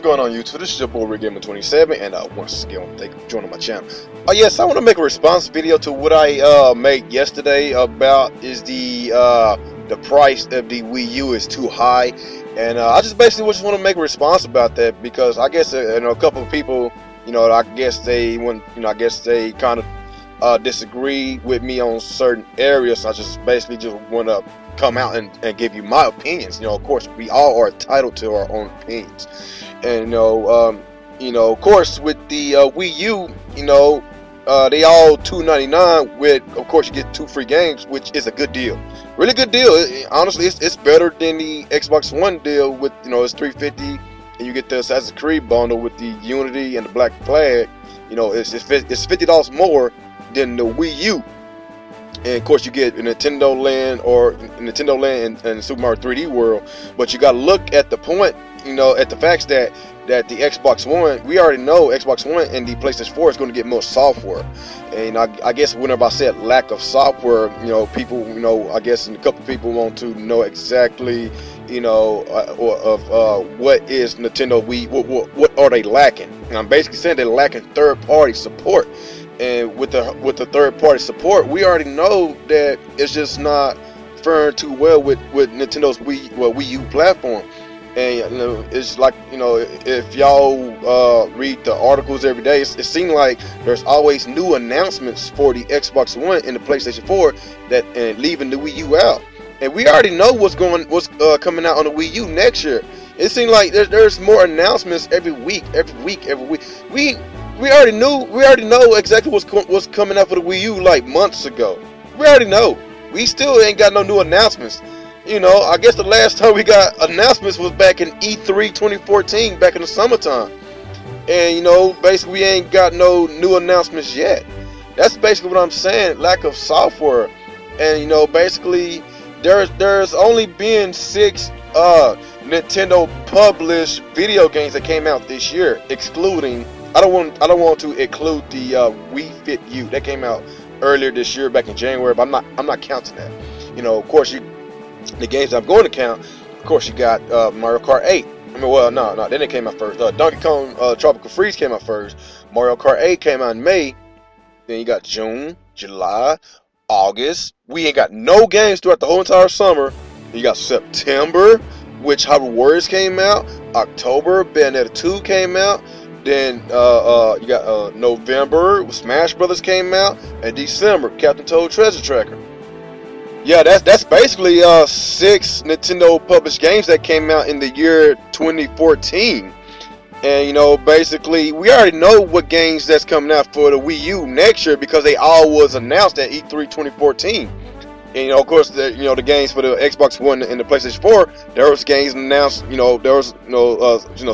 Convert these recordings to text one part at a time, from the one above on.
going on YouTube? This is your boy Rick Gamer 27, and once again, thank you for joining my channel. Yes, I want to make a response video to what I made yesterday about is the price of the Wii U is too high, and I just basically just want to make a response about that because I guess a couple of people, I guess they kind of disagree with me on certain areas. So I just basically just want to come out and give you my opinions. Of course, we all are entitled to our own opinions. And of course, with the Wii U, they all $2.99 with, of course, you get 2 free games, which is a good deal, really good deal. Honestly, it's better than the Xbox One deal with, it's $350 and you get the Assassin's Creed bundle with the Unity and the Black Flag. It's $50 more than the Wii U. And of course, you get Nintendo Land and Super Mario 3D World. But you got to look at the point, at the facts that the Xbox One, we already know Xbox One and the PlayStation 4 is going to get more software. And I guess whenever I said lack of software, people, I guess a couple people want to know exactly, of what is Nintendo Wii, what are they lacking? And I'm basically saying they're lacking third-party support. And with the third-party support, we already know that it's just not faring too well with Nintendo's Wii U platform. And it's like, if y'all read the articles every day, it seems like there's always new announcements for the Xbox One and the PlayStation 4 and leaving the Wii U out. And we already know what's coming out on the Wii U next year. It seems like there's more announcements every week. We already know exactly what's coming out for the Wii U like months ago. We already know. We still ain't got no new announcements. I guess the last time we got announcements was back in E3 2014, back in the summertime. And basically we ain't got no new announcements yet. That's basically what I'm saying, lack of software. And basically there's only been 6 Nintendo published video games that came out this year, excluding, I don't want to include the Wii Fit U that came out earlier this year, back in January, but I'm not counting that. Of course, the games I'm going to count, of course, you got Mario Kart 8. No, then it came out first. Donkey Kong Tropical Freeze came out first. Mario Kart 8 came out in May. Then you got June, July, August. We ain't got no games throughout the whole entire summer. Then you got September, which Hyrule Warriors came out. October, Bayonetta 2 came out. Then you got November, Smash Brothers came out, and December, Captain Toad Treasure Tracker. Yeah, that's basically 6 Nintendo published games that came out in the year 2014. And basically we already know what games that's coming out for the Wii U next year because they all was announced at E3 2014. And of course, the games for the Xbox One and the PlayStation 4, there was games announced. There was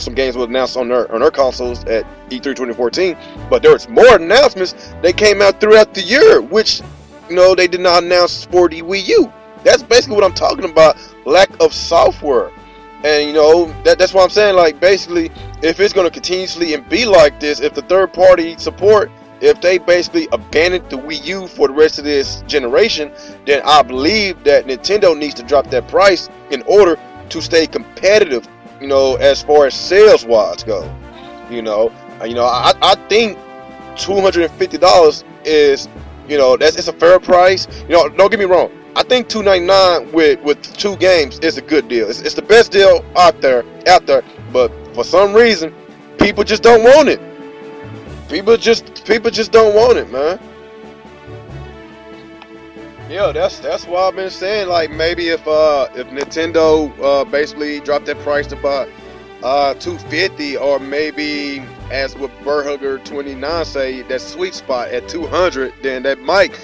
some games were announced on their consoles at E3 2014. But there was more announcements that came out throughout the year, which they did not announce for the Wii U. That's basically what I'm talking about, lack of software. And that's what I'm saying. Like, basically, if it's going to continuously and be like this, if the third-party support, if they basically abandon the Wii U for the rest of this generation, then I believe that Nintendo needs to drop that price in order to stay competitive, as far as sales-wise go. I think $250 is, it's a fair price. Don't get me wrong. I think $2.99 with 2 games is a good deal. It's the best deal out there. But for some reason, people just don't want it. People just don't want it, man. Yeah, that's why I've been saying, like, maybe if Nintendo basically dropped that price to about $250, or maybe as what Burhugger 29 say, that sweet spot at $200, then that might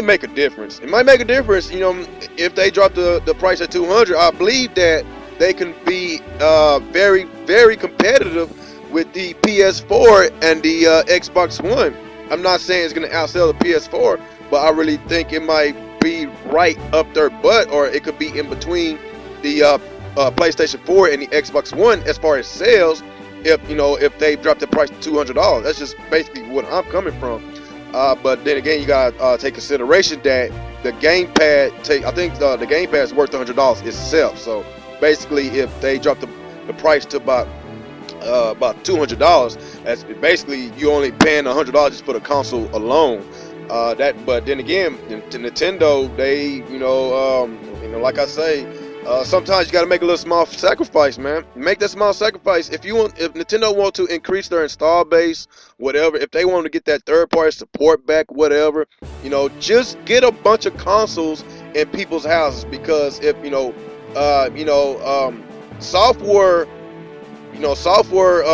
make a difference. It might make a difference, if they drop the price at $200. I believe that they can be very, very competitive with the PS4 and the Xbox One. I'm not saying it's going to outsell the PS4, but I really think it might be right up their butt, or it could be in between the PlayStation 4 and the Xbox One as far as sales. If they drop the price to $200, that's just basically what I'm coming from. But then again, you gotta take consideration that the gamepad, I think the gamepad is worth $100 itself. So basically, if they drop the price to about about $200. That's basically you only paying $100 just for the console alone. But then again, Nintendo, they, like I say, sometimes you got to make a little small sacrifice, man. Make that small sacrifice. If Nintendo want to increase their install base, whatever, if they want to get that third-party support back, whatever, just get a bunch of consoles in people's houses, because if software,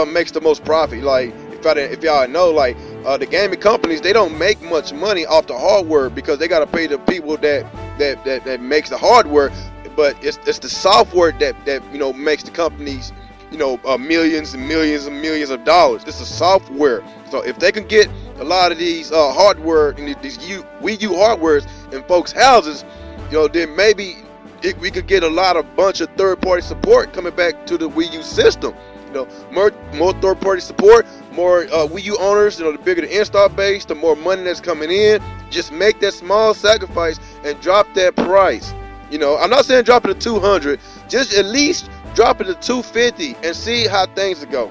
makes the most profit. Like if y'all know, like the gaming companies, they don't make much money off the hardware because they got to pay the people that makes the hardware. But it's the software that makes the companies millions and millions and millions of dollars. It's the software. So if they can get a lot of these hardware and these Wii U hardwares in folks' houses, then maybe we could get a bunch of third-party support coming back to the Wii U system. More third-party support, more Wii U owners. The bigger the install base, the more money that's coming in. Just make that small sacrifice and drop that price. I'm not saying drop it to $200. Just at least drop it to $250 and see how things go.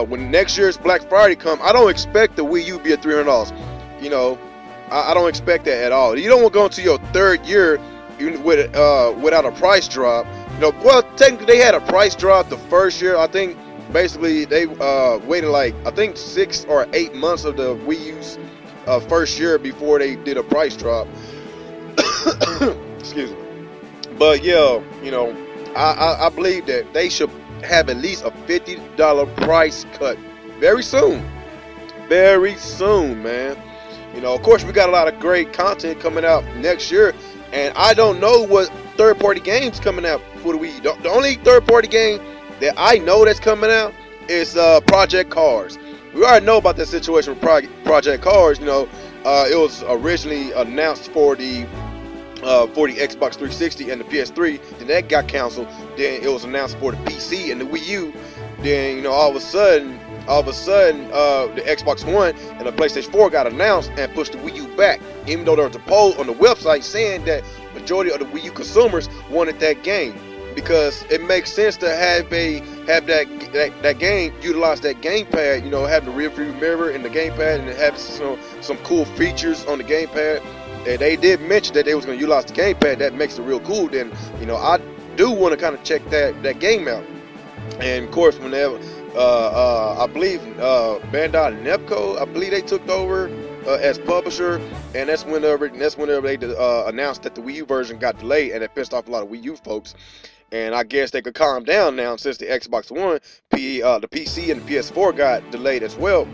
When next year's Black Friday come, I don't expect the Wii U to be at $300. I don't expect that at all. You don't want to go into your third year without a price drop. Well, technically they had a price drop the first year. I think basically they waited 6 or 8 months of the Wii U's first year before they did a price drop. Excuse me. But yeah, I believe that they should have at least a $50 price cut very soon. Very soon, man. Of course, we got a lot of great content coming out next year, and I don't know what third-party games coming out for the Wii U. The only third-party game that I know that's coming out is Project Cars. We already know about that situation with Project Cars. It was originally announced for the Xbox 360 and the PS3. Then that got canceled. Then it was announced for the PC and the Wii U. Then all of a sudden, the Xbox One and the PlayStation 4 got announced and pushed the Wii U back. Even though there was a poll on the website saying that majority of the Wii U consumers wanted that game, because it makes sense to have that game, utilize that gamepad. Have the rear view mirror in the gamepad and have some cool features on the gamepad. And they did mention that they was going to utilize the gamepad. That makes it real cool. Then I do want to kind of check that game out. And of course, whenever I believe Bandai Namco, I believe they took over as publisher, and that's whenever they announced that the Wii U version got delayed, and it pissed off a lot of Wii U folks. And I guess they could calm down now since the Xbox One, the PC and the PS4 got delayed as well.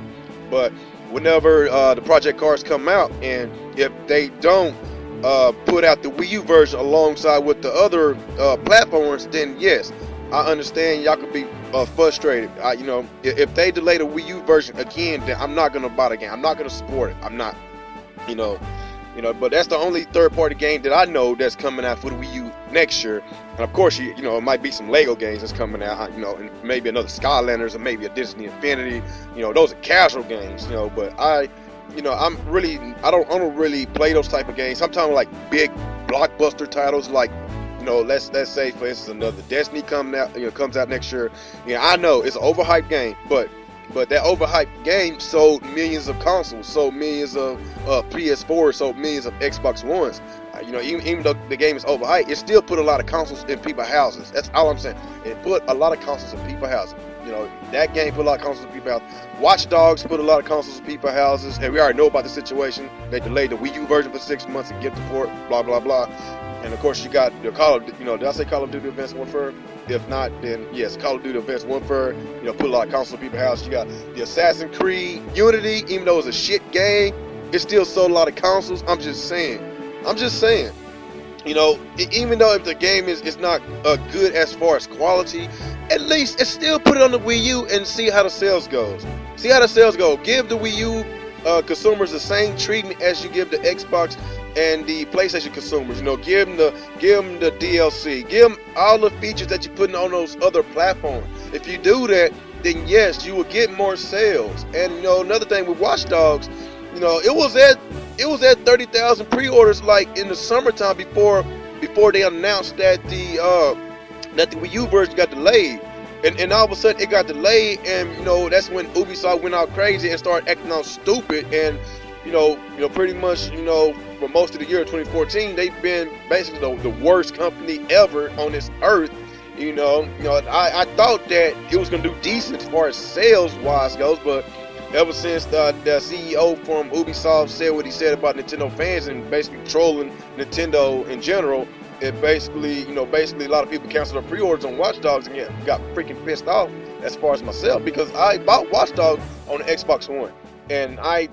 But whenever the Project Cars come out, and if they don't put out the Wii U version alongside with the other platforms, then yes, I understand y'all could be frustrated. If they delay the Wii U version again, then I'm not gonna buy the game. I'm not gonna support it. I'm not, But that's the only third-party game that I know that's coming out for the Wii U next year. And of course, it might be some Lego games that's coming out. And maybe another Skylanders or maybe a Disney Infinity. Those are casual games. But I don't really play those type of games. I'm talking like big blockbuster titles like. Let's say for instance another Destiny comes out next year. I know it's an overhyped game, but that overhyped game sold millions of consoles, sold millions of PS4s, sold millions of Xbox Ones. Even though the game is overhyped, it still put a lot of consoles in people's houses. That's all I'm saying. It put a lot of consoles in people's houses. That game put a lot of consoles in people's houses. Watch Dogs put a lot of consoles in people's houses, and we already know about the situation. They delayed the Wii U version for 6 months and get the port, blah blah blah. And of course, you got the did I say Call of Duty Advanced Warfare? If not, then yes, Call of Duty Advanced Warfare. Put a lot of consoles in people's houses. You got the Assassin's Creed Unity, even though it's a shit game, it still sold a lot of consoles. I'm just saying. Even though if the game is not good as far as quality, at least it's still put it on the Wii U and see how the sales goes. Give the Wii U consumers the same treatment as you give the Xbox and the PlayStation consumers. Give them the DLC, give them all the features that you're putting on those other platforms. If you do that, then yes, you will get more sales. And another thing with Watch Dogs, it was at 30,000 pre-orders like in the summertime before they announced that the Wii U version got delayed. And all of a sudden it got delayed, and you know that's when Ubisoft went out crazy and started acting out stupid. And you know pretty much for most of the year 2014 they've been basically the worst company ever on this earth. I thought that it was gonna do decent as far as sales wise goes, but ever since the CEO from Ubisoft said what he said about Nintendo fans and basically trolling Nintendo in general, it basically a lot of people canceled their pre-orders on Watch Dogs and got freaking pissed off as far as myself, because I bought Watch Dogs on the Xbox One, and I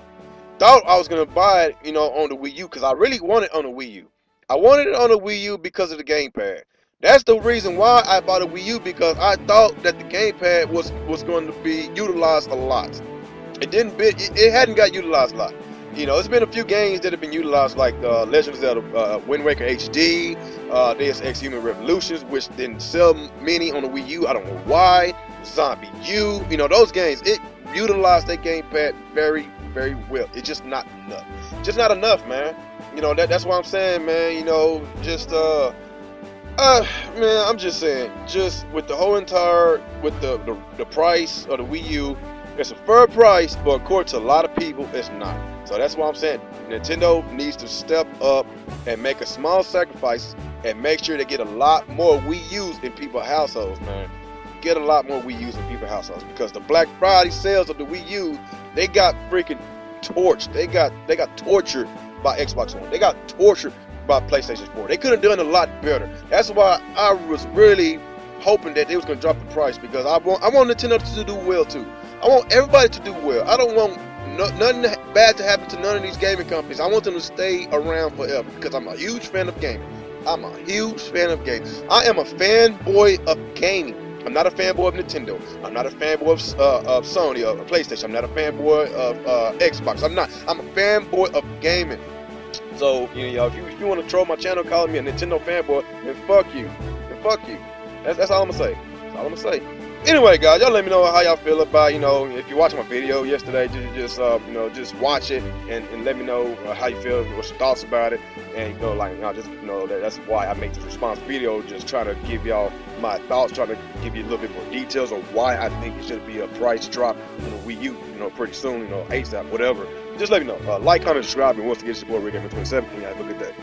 thought I was gonna buy it on the Wii U because I really wanted it on the Wii U. I wanted it on the Wii U because of the gamepad. That's the reason why I bought a Wii U, because I thought that the gamepad was going to be utilized a lot. It hadn't got utilized a lot. It's been a few games that have been utilized, like Legend of Zelda, Wind Waker HD, Deus Ex Human Revolutions, which didn't sell many on the Wii U. I don't know why. Zombie U, those games, it utilized that gamepad very, very well. It's just not enough. Just not enough, man. That's what I'm saying, man. Man, I'm just saying, just with the whole with the price of the Wii U, it's a fair price, but according to a lot of people, it's not. So that's why I'm saying Nintendo needs to step up and make a small sacrifice and make sure they get a lot more Wii U's in people's households, man. Get a lot more Wii U's in people's households, because the Black Friday sales of the Wii U, they got freaking torched. They got tortured by Xbox One. They got tortured by PlayStation 4. They could have done a lot better. That's why I was really hoping that they was gonna drop the price, because I want Nintendo to do well too. I want everybody to do well. I don't want nothing bad to happen to none of these gaming companies. I want them to stay around forever, because I'm a huge fan of gaming. I'm a huge fan of gaming. I am a fanboy of gaming. I'm not a fanboy of Nintendo. I'm not a fanboy of Sony or PlayStation. I'm not a fanboy of Xbox. I'm a fanboy of gaming. So, if you want to troll my channel, calling me a Nintendo fanboy, then fuck you. That's all I'm gonna say. That's all I'm gonna say. Anyway, guys, y'all let me know how y'all feel about, if you watched my video yesterday, just watch it and let me know how you feel, what's your thoughts about it. And that's why I make this response video, just trying to give y'all my thoughts, trying to give you a little bit more details on why I think it should be a price drop on the Wii U, pretty soon, ASAP, whatever. Just let me know. Like, comment, subscribe, and once again, support Rick Gamer 27, and have a good day.